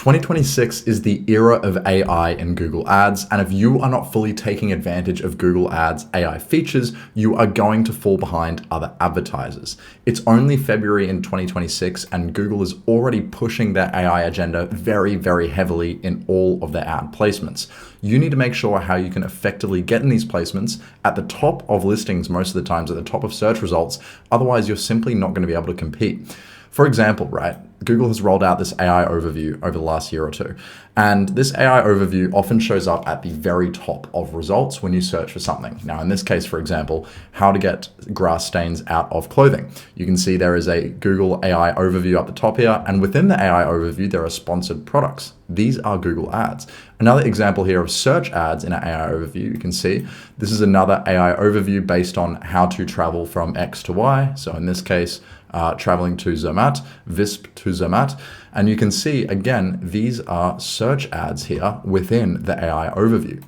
2026 is the era of AI in Google Ads, and if you are not fully taking advantage of Google Ads AI features, you are going to fall behind other advertisers. It's only February in 2026, and Google is already pushing their AI agenda very, very heavily in all of their ad placements. You need to make sure how you can effectively get in these placements at the top of listings most of the times, at the top of search results. Otherwise, you're simply not going to be able to compete. For example, right, Google has rolled out this AI overview over the last year or two. And this AI overview often shows up at the very top of results when you search for something. Now, in this case, for example, how to get grass stains out of clothing. You can see there is a Google AI overview up the top here. And within the AI overview, there are sponsored products. These are Google ads. Another example here of search ads in an AI overview, you can see this is another AI overview based on how to travel from X to Y. So in this case, traveling to Zermatt, Visp to Zermatt. And you can see, again, these are search ads here within the AI overview.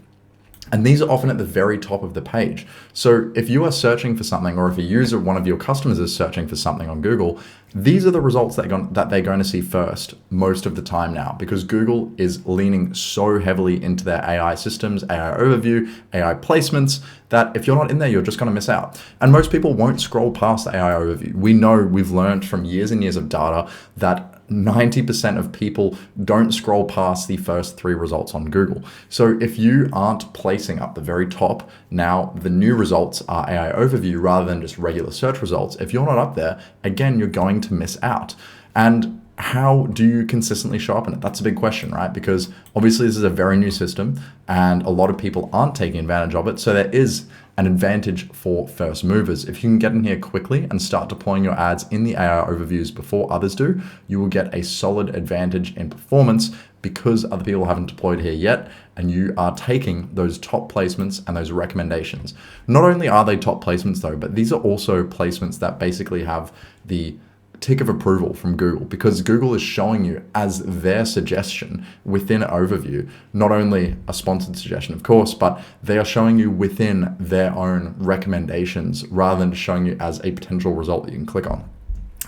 And these are often at the very top of the page. So if you are searching for something, or if a user, one of your customers is searching for something on Google, these are the results that they're going to see first most of the time now, because Google is leaning so heavily into their AI systems, AI overview, AI placements, that if you're not in there, you're just going to miss out. And most people won't scroll past the AI overview. We know, we've learned from years and years of data that 90% of people don't scroll past the first 3 results on Google. So if you aren't placing up the very top, now the new results are AI overview rather than just regular search results. If you're not up there, again, you're going to miss out. And how do you consistently show up in it? That's a big question, right? Because obviously this is a very new system and a lot of people aren't taking advantage of it. So there is an advantage for first movers. If you can get in here quickly and start deploying your ads in the AI overviews before others do, you will get a solid advantage in performance because other people haven't deployed here yet, and you are taking those top placements and those recommendations. Not only are they top placements though, but these are also placements that basically have the tick of approval from Google, because Google is showing you as their suggestion within an overview, not only a sponsored suggestion, of course, but they are showing you within their own recommendations rather than showing you as a potential result that you can click on.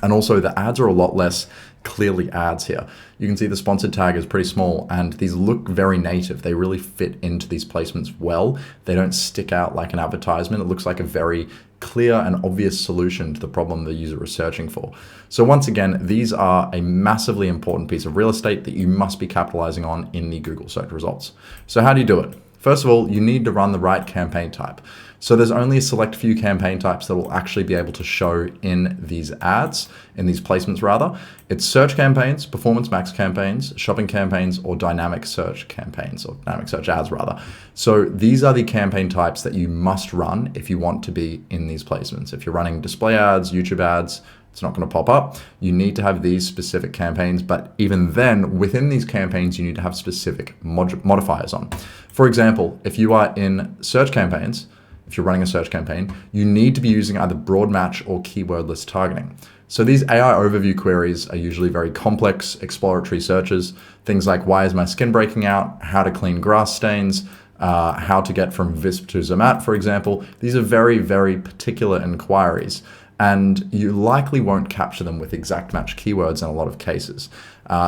And also the ads are a lot less clearly ads here. You can see the sponsored tag is pretty small and these look very native. They really fit into these placements well. They don't stick out like an advertisement. It looks like a very clear and obvious solution to the problem the user is searching for. So once again, these are a massively important piece of real estate that you must be capitalizing on in the Google search results. So how do you do it? First of all, you need to run the right campaign type. So there's only a select few campaign types that will actually be able to show in these ads, in these placements rather. It's search campaigns, performance max campaigns, shopping campaigns, or dynamic search campaigns, or dynamic search ads rather. So these are the campaign types that you must run if you want to be in these placements. If you're running display ads, YouTube ads, it's not going to pop up. You need to have these specific campaigns, but even then, within these campaigns, you need to have specific modifiers on. For example, if you are in search campaigns, if you're running a search campaign, you need to be using either broad match or keyword list targeting. So these AI overview queries are usually very complex exploratory searches. Things like, why is my skin breaking out? How to clean grass stains? How to get from Visp to Zermatt, for example. These are very, very particular inquiries, and you likely won't capture them with exact match keywords in a lot of cases.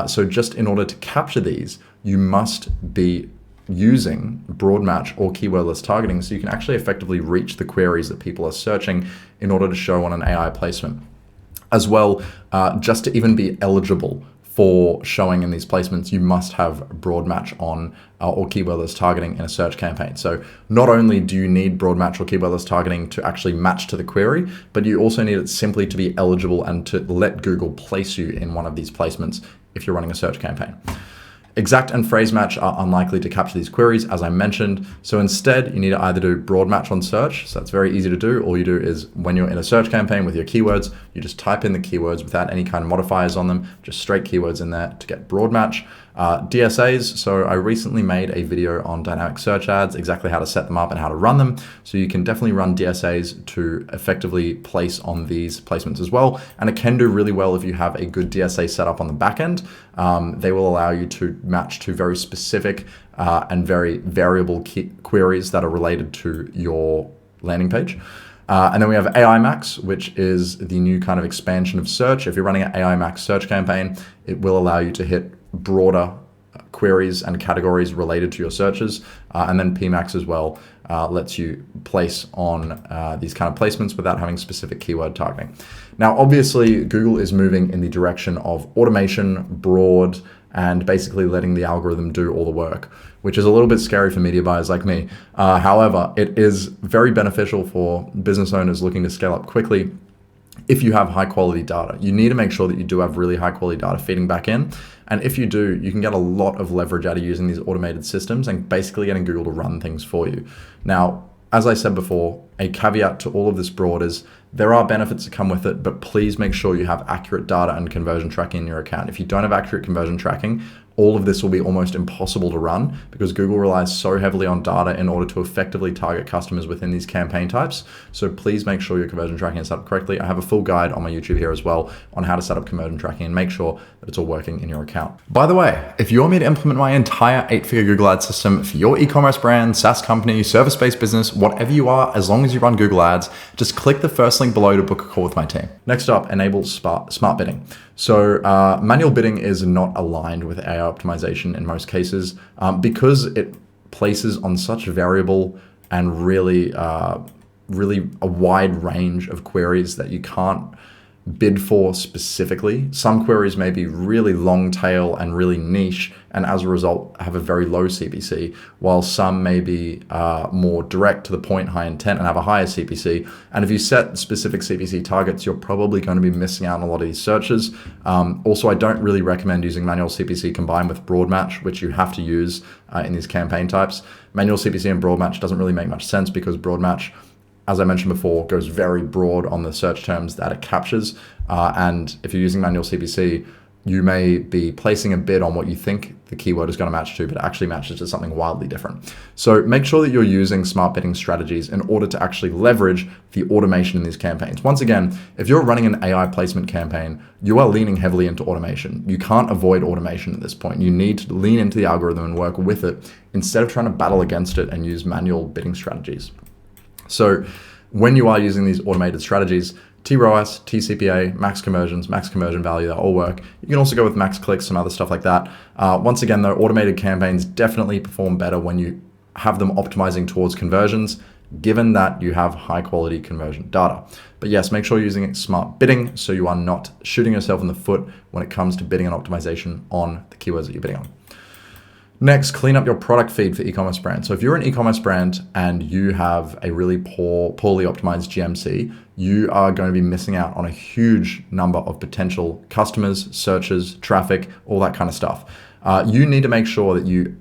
So just in order to capture these, you must be using broad match or keyword list targeting so you can actually effectively reach the queries that people are searching in order to show on an AI placement. As well, just to even be eligible for showing in these placements, you must have broad match on or keyword list targeting in a search campaign. So not only do you need broad match or keyword list targeting to actually match to the query, but you also need it simply to be eligible and to let Google place you in one of these placements if you're running a search campaign. Exact and phrase match are unlikely to capture these queries, as I mentioned. So instead, you need to either do broad match on search. So that's very easy to do. All you do is when you're in a search campaign with your keywords, you just type in the keywords without any kind of modifiers on them, just straight keywords in there to get broad match. DSAs, so I recently made a video on dynamic search ads, exactly how to set them up and how to run them. So you can definitely run DSAs to effectively place on these placements as well. And it can do really well if you have a good DSA set up on the back end. They will allow you to match to very specific and very variable queries that are related to your landing page. And then we have AI Max, which is the new kind of expansion of search. If you're running an AI Max search campaign, it will allow you to hit broader queries and categories related to your searches. And then PMax as well lets you place on these kind of placements without having specific keyword targeting. Now, obviously, Google is moving in the direction of automation, broad, and basically letting the algorithm do all the work, which is a little bit scary for media buyers like me. However, it is very beneficial for business owners looking to scale up quickly. If you have high quality data, you need to make sure that you do have really high quality data feeding back in. And if you do, you can get a lot of leverage out of using these automated systems and basically getting Google to run things for you. Now, as I said before, a caveat to all of this broad is there are benefits that come with it, but please make sure you have accurate data and conversion tracking in your account. If you don't have accurate conversion tracking, all of this will be almost impossible to run because Google relies so heavily on data in order to effectively target customers within these campaign types. So please make sure your conversion tracking is set up correctly. I have a full guide on my YouTube here as well on how to set up conversion tracking and make sure that it's all working in your account. By the way, if you want me to implement my entire 8-figure Google Ads system for your e-commerce brand, SaaS company, service-based business, whatever you are, as long as you run Google Ads, just click the first link below to book a call with my team. Next up, enable smart bidding. So manual bidding is not aligned with AI optimization in most cases because it places on such variable and really a wide range of queries that you can't bid for specifically. Some queries may be really long tail and really niche, and as a result have a very low CPC, while some may be more direct to the point, high intent, and have a higher CPC. And if you set specific CPC targets, you're probably going to be missing out on a lot of these searches. Also, I don't really recommend using manual CPC combined with broad match, which you have to use in these campaign types. Manual CPC and broad match doesn't really make much sense because broad match, as I mentioned before, goes very broad on the search terms that it captures. And if you're using manual CPC, you may be placing a bid on what you think the keyword is going to match to, but it actually matches to something wildly different. So make sure that you're using smart bidding strategies in order to actually leverage the automation in these campaigns. Once again, if you're running an AI placement campaign, you are leaning heavily into automation. You can't avoid automation at this point. You need to lean into the algorithm and work with it instead of trying to battle against it and use manual bidding strategies. So when you are using these automated strategies, TROAS, TCPA, max conversions, max conversion value, they all work. You can also go with max clicks, some other stuff like that. Once again, though, automated campaigns definitely perform better when you have them optimizing towards conversions, given that you have high quality conversion data. But yes, make sure you're using smart bidding so you are not shooting yourself in the foot when it comes to bidding and optimization on the keywords that you're bidding on. Next, clean up your product feed for e-commerce brands. So if you're an e-commerce brand and you have a really poorly optimized GMC, you are going to be missing out on a huge number of potential customers, searches, traffic, all that kind of stuff. You need to make sure that you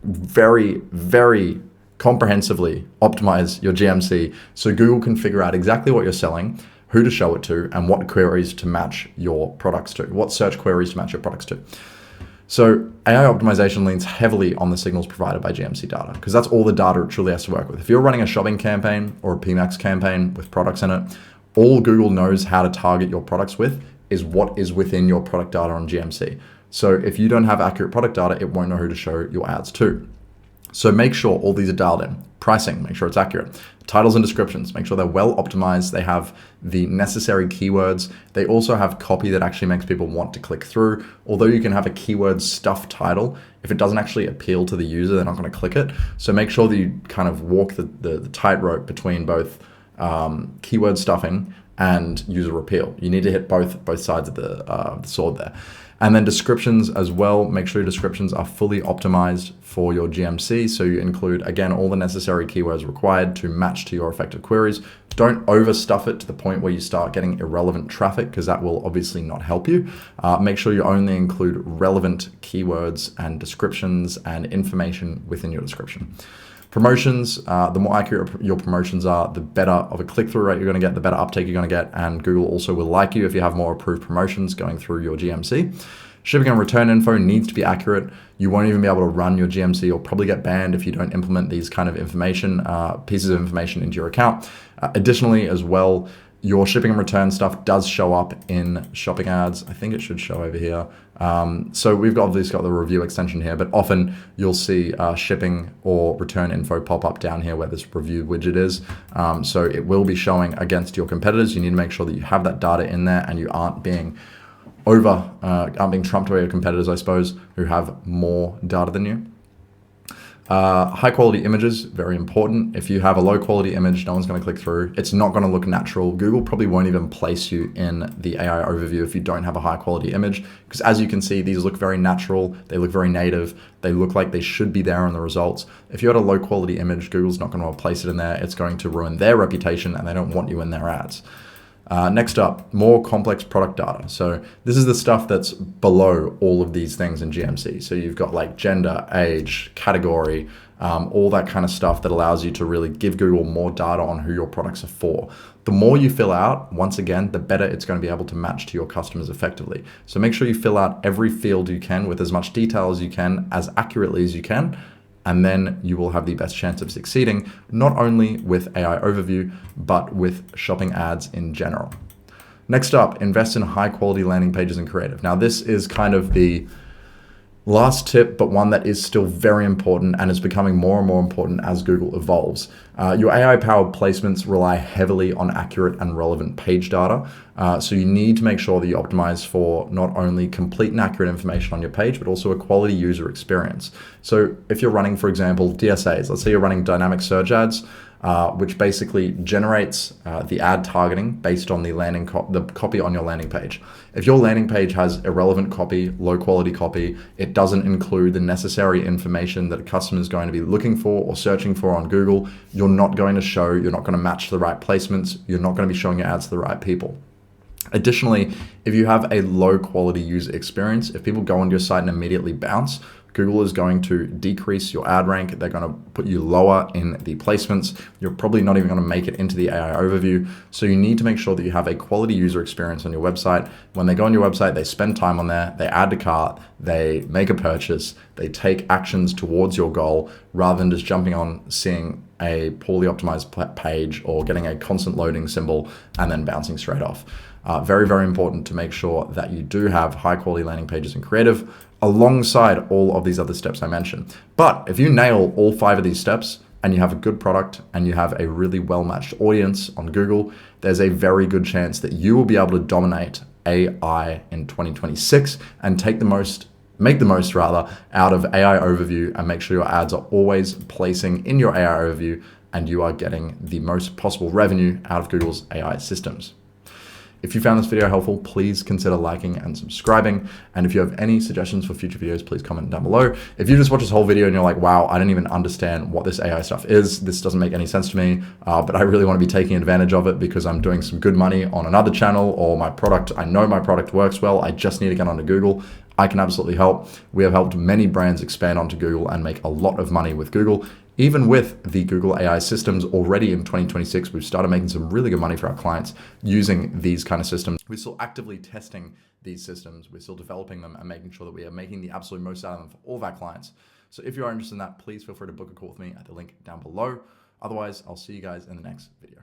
very, very comprehensively optimize your GMC so Google can figure out exactly what you're selling, who to show it to, and what queries to match your products to, what search queries to match your products to. So AI optimization leans heavily on the signals provided by GMC data because that's all the data it truly has to work with. If you're running a shopping campaign or a PMax campaign with products in it, all Google knows how to target your products with is what is within your product data on GMC. So if you don't have accurate product data, it won't know who to show your ads to. So make sure all these are dialed in. Pricing, make sure it's accurate. Titles and descriptions, make sure they're well optimized. They have the necessary keywords. They also have copy that actually makes people want to click through. Although you can have a keyword stuffed title, if it doesn't actually appeal to the user, they're not going to click it. So make sure that you kind of walk the tightrope between both keyword stuffing and user appeal. You need to hit both sides of the sword there. And then descriptions as well. Make sure your descriptions are fully optimized for your GMC. So you include, again, all the necessary keywords required to match to your effective queries. Don't overstuff it to the point where you start getting irrelevant traffic because that will obviously not help you. Make sure you only include relevant keywords and descriptions and information within your description. Promotions, the more accurate your promotions are, the better of a click-through rate you're going to get, the better uptake you're going to get, and Google also will like you if you have more approved promotions going through your GMC. Shipping and return info needs to be accurate. You won't even be able to run your GMC. You'll probably get banned if you don't implement these kind of information, pieces of information into your account. Additionally, as well, your shipping and return stuff does show up in shopping ads. I think it should show over here. So we've obviously got the review extension here, but often you'll see shipping or return info pop up down here where this review widget is. So it will be showing against your competitors. You need to make sure that you have that data in there and you aren't being aren't being trumped by your competitors, I suppose, who have more data than you. High quality images, very important. If you have a low quality image, no one's going to click through. It's not going to look natural. Google probably won't even place you in the AI overview if you don't have a high quality image, because as you can see, these look very natural. They look very native. They look like they should be there in the results. If you had a low quality image, Google's not going to place it in there. It's going to ruin their reputation, and they don't want you in their ads. Next up, more complex product data. So this is the stuff that's below all of these things in GMC. So you've got like gender, age, category, all that kind of stuff that allows you to really give Google more data on who your products are for. The more you fill out, once again, the better it's going to be able to match to your customers effectively. So make sure you fill out every field you can with as much detail as you can, as accurately as you can, and then you will have the best chance of succeeding, not only with AI overview, but with shopping ads in general. Next up, invest in high quality landing pages and creative. Now this is kind of the last tip, but one that is still very important and is becoming more and more important as Google evolves. Your AI-powered placements rely heavily on accurate and relevant page data. So you need to make sure that you optimize for not only complete and accurate information on your page, but also a quality user experience. So if you're running, for example, DSAs, let's say you're running dynamic search ads, which basically generates the ad targeting based on the the copy on your landing page. If your landing page has irrelevant copy, low quality copy, it doesn't include the necessary information that a customer is going to be looking for or searching for on Google, you're not going to show, you're not going to match the right placements, you're not going to be showing your ads to the right people. Additionally, if you have a low quality user experience, if people go onto your site and immediately bounce, Google is going to decrease your ad rank. They're going to put you lower in the placements. You're probably not even going to make it into the AI overview. So you need to make sure that you have a quality user experience on your website. When they go on your website, they spend time on there, they add to cart, they make a purchase, they take actions towards your goal rather than just jumping on, seeing a poorly optimized page or getting a constant loading symbol and then bouncing straight off. Very, very important to make sure that you do have high quality landing pages and creative alongside all of these other steps I mentioned. But if you nail all 5 of these steps and you have a good product and you have a really well-matched audience on Google, there's a very good chance that you will be able to dominate AI in 2026 and make the most out of AI overview and make sure your ads are always placing in your AI overview and you are getting the most possible revenue out of Google's AI systems. If you found this video helpful, please consider liking and subscribing. And if you have any suggestions for future videos, please comment down below. If you just watch this whole video and you're like, wow, I didn't even understand what this AI stuff is, this doesn't make any sense to me, but I really want to be taking advantage of it because I'm doing some good money on another channel or my product, I know my product works well, I just need to get onto Google, I can absolutely help. We have helped many brands expand onto Google and make a lot of money with Google. Even with the Google AI systems already in 2026, we've started making some really good money for our clients using these kind of systems. We're still actively testing these systems. We're still developing them and making sure that we are making the absolute most out of them for all of our clients. So if you are interested in that, please feel free to book a call with me at the link down below. Otherwise, I'll see you guys in the next video.